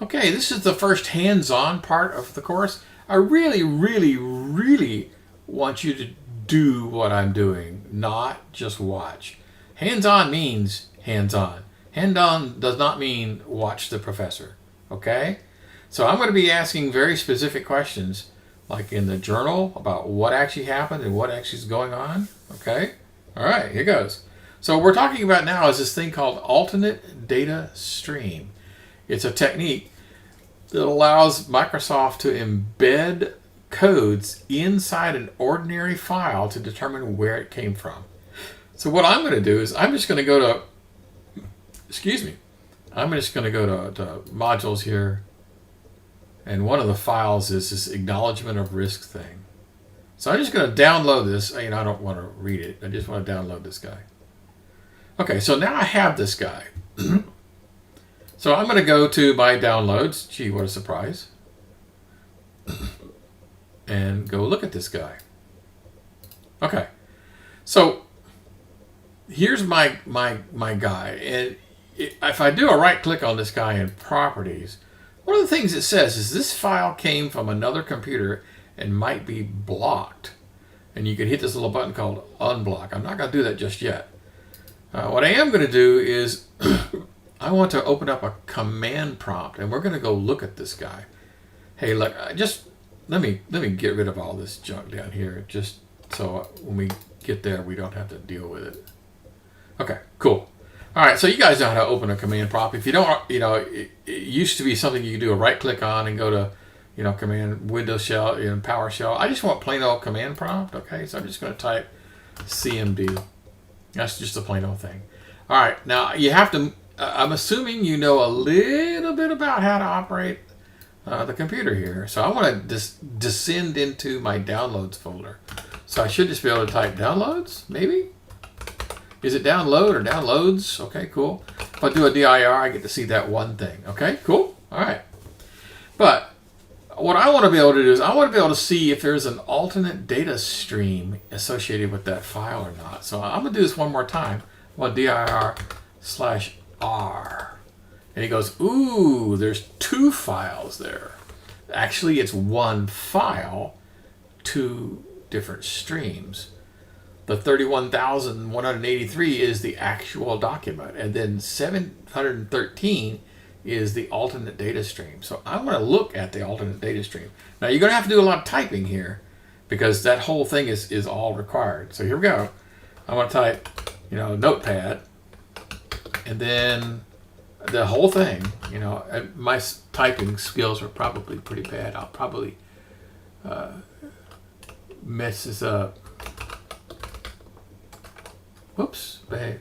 Okay, this is the first hands-on part of the course. I really, really, really want you to do what I'm doing, not just watch. Hands-on means hands-on. Hand-on does not mean watch the professor, okay? So I'm going to be asking very specific questions, like in the journal, about what actually happened and what actually is going on, okay? All right, here goes. So what we're talking about now is this thing called alternate data stream. It's a technique that allows Microsoft to embed codes inside an ordinary file to determine where it came from. So what I'm going to do is I'm just going to go to, I'm just going to go to modules here. And one of the files is this acknowledgement of risk thing. So I'm just going to download this. I don't want to read it. I just want to download this guy. Okay, so now I have this guy. So I'm going to go to my downloads. Gee, what a surprise. And go look at this guy. Okay. So here's my guy. And if I do a right click on this guy in properties, one of the things it says is this file came from another computer and might be blocked. And you can hit this little button called unblock. I'm not going to do that just yet. What I am going to do is I want to open up a command prompt, and we're going to go look at this guy. Hey, look, just let me get rid of all this junk down here, just so when we get there, we don't have to deal with it. Okay, cool. All right, so you guys know how to open a command prompt. If you don't, it used to be something you could do a right click on and go to, command Windows shell, PowerShell. I just want plain old command prompt. Okay, so I'm just going to type CMD. That's just a plain old thing. All right, now you have to. I'm assuming you know a little bit about how to operate the computer here. So I want to descend into my downloads folder. So I should just be able to type downloads, maybe? Is it download or downloads? Okay, cool. If I do a dir, I get to see that one thing. Okay, cool. All right. But what I want to be able to do is I want to be able to see if there's an alternate data stream associated with that file or not. So I'm going to do this one more time. I'm going to dir/r. And he goes, ooh, there's two files there. Actually, it's one file, two different streams. The 31,183 is the actual document, and then 713 is the alternate data stream. So I'm going to look at the alternate data stream. Now you're going to have to do a lot of typing here because that whole thing is all required. So here we go. I'm going to type, Notepad, and then the whole thing. My typing skills are probably pretty bad. I'll probably mess this up. Whoops, behave.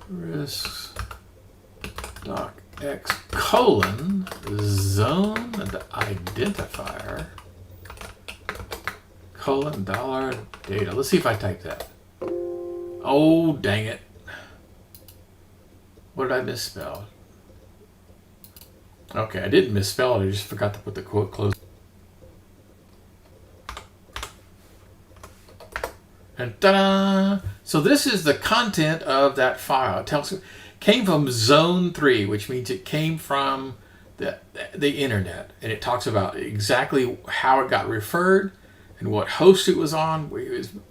Risks docx : zone identifier : $data. Let's see if I type that. Oh, dang it. What did I misspell? Okay, I didn't misspell it. I just forgot to put the quote close. And ta-da! So this is the content of that file. It tells you came from zone 3, which means it came from the internet. And it talks about exactly how it got referred and what host it was on.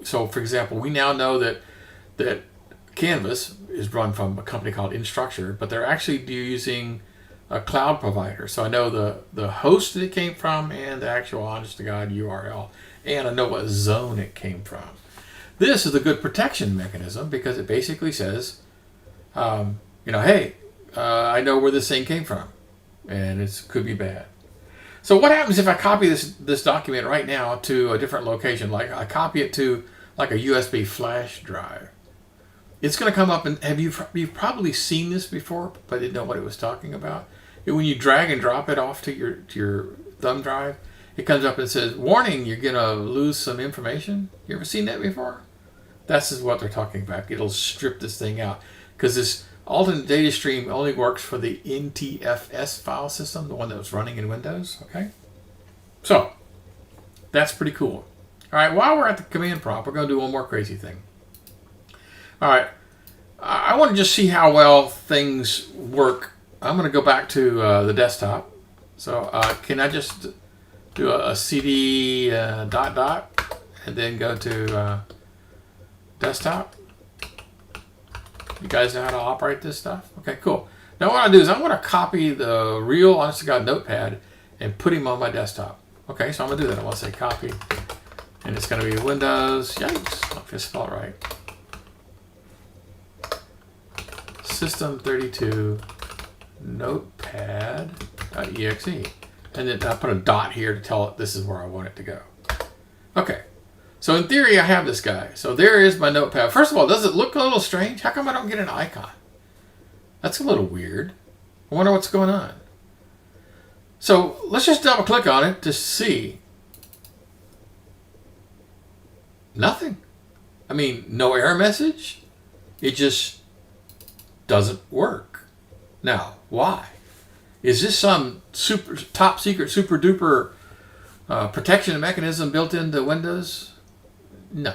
So for example, we now know that Canvas is run from a company called Instructure, but they're actually using a cloud provider. So I know the host that it came from and the actual honest-to-God URL. And I know what zone it came from. This is a good protection mechanism because it basically says, hey, I know where this thing came from, and it could be bad. So what happens if I copy this document right now to a different location? Like I copy it to like a USB flash drive. It's going to come up, and you've probably seen this before, but didn't know what it was talking about. When you drag and drop it off to your thumb drive, it comes up and says, warning, you're going to lose some information. You ever seen that before? This is what they're talking about. It'll strip this thing out because this alternate data stream only works for the NTFS file system, the one that was running in Windows. Okay, so that's pretty cool. All right, while we're at the command prompt, we're going to do one more crazy thing. All right, I want to just see how well things work. I'm going to go back to the desktop. So can I just do a cd dot dot and then go to desktop? You guys know how to operate this stuff? Okay, cool. Now what I do is I want to copy the real honest to God notepad and put him on my desktop. Okay, so I'm going to do that. I want to say copy. And it's going to be Windows, yikes, not going to spell it right. System32 Notepad.exe. And then I put a dot here to tell it this is where I want it to go. Okay, so in theory I have this guy. So there is my notepad. First of all, does it look a little strange? How come I don't get an icon? That's a little weird. I wonder what's going on. So let's just double click on it to see. Nothing. I mean, no error message. It just doesn't work. Now, why? Is this some super top secret, super duper protection mechanism built into Windows? No.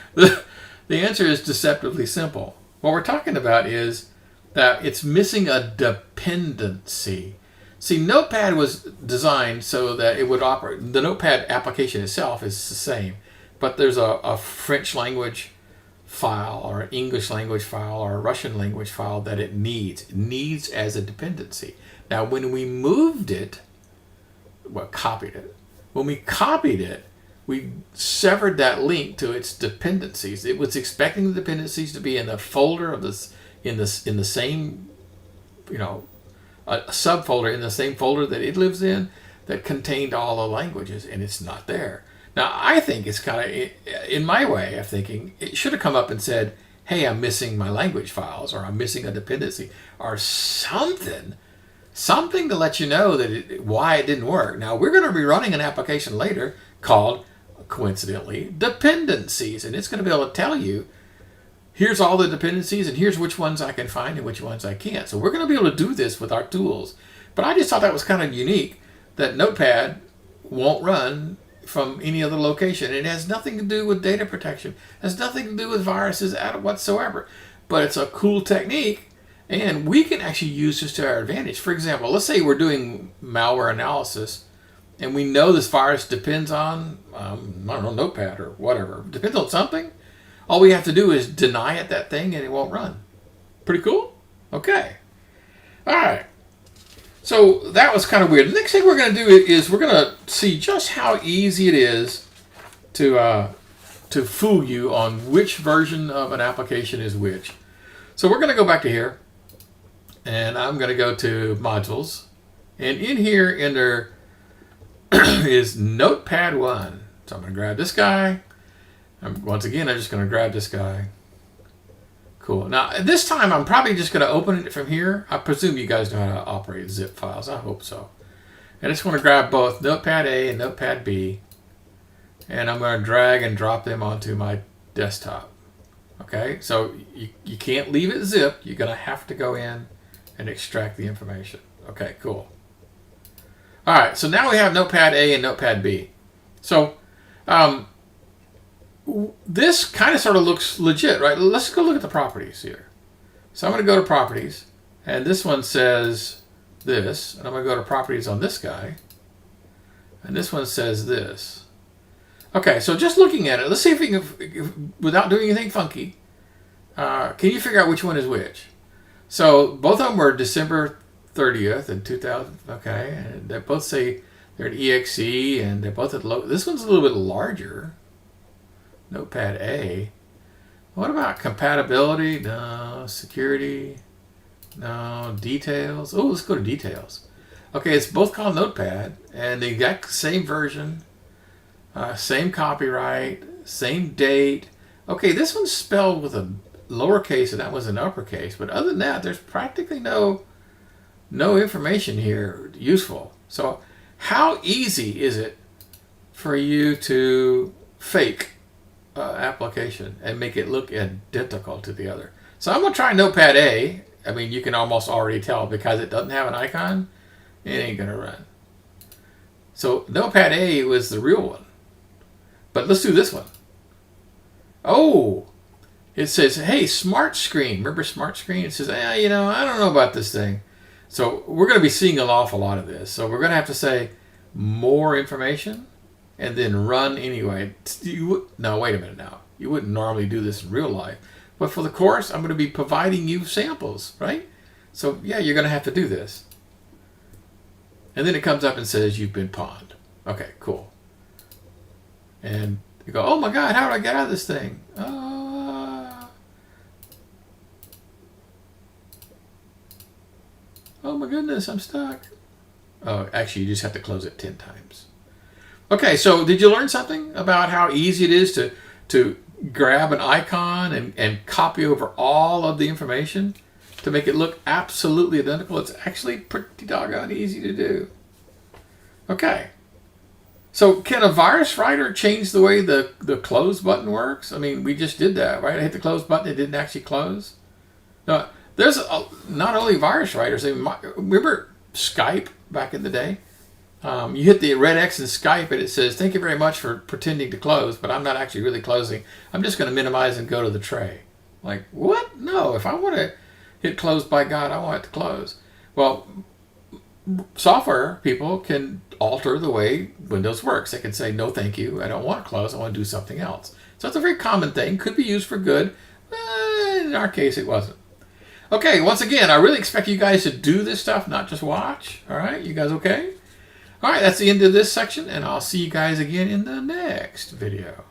The answer is deceptively simple. What we're talking about is that it's missing a dependency. See, Notepad was designed so that it would operate. The Notepad application itself is the same, but there's a French language file or an English language file or a Russian language file that it needs as a dependency. Now, when we moved it, well, copied it. When we copied it, we severed that link to its dependencies. It was expecting the dependencies to be in the folder of this in the same, a subfolder in the same folder that it lives in that contained all the languages, and it's not there. Now, I think it's kind of, in my way of thinking, it should have come up and said, hey, I'm missing my language files, or I'm missing a dependency, or something to let you know that why it didn't work. Now, we're going to be running an application later called, coincidentally, dependencies, and it's going to be able to tell you, here's all the dependencies, and here's which ones I can find and which ones I can't. So we're going to be able to do this with our tools. But I just thought that was kind of unique, that Notepad won't run from any other location. It has nothing to do with data protection. It has nothing to do with viruses whatsoever. But it's a cool technique, and we can actually use this to our advantage. For example, let's say we're doing malware analysis, and we know this virus depends on, I don't know, Notepad or whatever. Depends on something. All we have to do is deny it that thing, and it won't run. Pretty cool? Okay. All right. So that was kind of weird. The next thing we're going to do is we're going to see just how easy it is to fool you on which version of an application is which. So we're going to go back to here, and I'm going to go to Modules, and in here, there is Notepad1. So I'm going to grab this guy. Once again, I'm just going to grab this guy. Cool. Now, this time, I'm probably just going to open it from here. I presume you guys know how to operate zip files. I hope so. I just want to grab both Notepad A and Notepad B, and I'm going to drag and drop them onto my desktop. Okay, so you can't leave it zipped. You're going to have to go in and extract the information. Okay, cool. All right, so now we have Notepad A and Notepad B. So, this kind of sort of looks legit, right? Let's go look at the properties here. So I'm going to go to properties, and this one says this, and I'm going to go to properties on this guy, and this one says this. Okay, so just looking at it, let's see if we can, without doing anything funky, can you figure out which one is which? So both of them were December 30th in 2000, okay, and they both say they're at EXE, and they're both at low. This one's a little bit larger. Notepad A. What about compatibility? No. Security? No. Details? Oh, let's go to details. Okay, it's both called Notepad, and the exact same version, same copyright, same date. Okay, this one's spelled with a lowercase, and that was an uppercase. But other than that, there's practically no information here useful. So how easy is it for you to fake application and make it look identical to the other? So I'm going to try Notepad A. I mean, you can almost already tell because it doesn't have an icon, it ain't going to run. So Notepad A was the real one. But let's do this one. Oh, it says, hey, smart screen. Remember smart screen? It says, you know, I don't know about this thing. So we're going to be seeing an awful lot of this. So we're going to have to say more information and then run anyway. No, wait a minute now. You wouldn't normally do this in real life. But for the course, I'm going to be providing you samples, right? So yeah, you're going to have to do this. And then it comes up and says you've been pawned. Okay, cool. And you go, oh my God, how do I get out of this thing? Oh my goodness, I'm stuck. Oh, actually, you just have to close it 10 times. Okay, so did you learn something about how easy it is to grab an icon and copy over all of the information to make it look absolutely identical? It's actually pretty doggone easy to do. Okay. So can a virus writer change the way the close button works? I mean, we just did that, right? I hit the close button, it didn't actually close. No, there's not only virus writers. Remember Skype back in the day? You hit the red X in Skype and it says, thank you very much for pretending to close, but I'm not actually really closing. I'm just going to minimize and go to the tray. Like, what? No, if I want to hit close, by God, I want it to close. Well, software people can alter the way Windows works. They can say, no, thank you. I don't want to close. I want to do something else. So it's a very common thing. Could be used for good. In our case, it wasn't. Okay, once again, I really expect you guys to do this stuff, not just watch. All right, you guys okay? All right, that's the end of this section, and I'll see you guys again in the next video.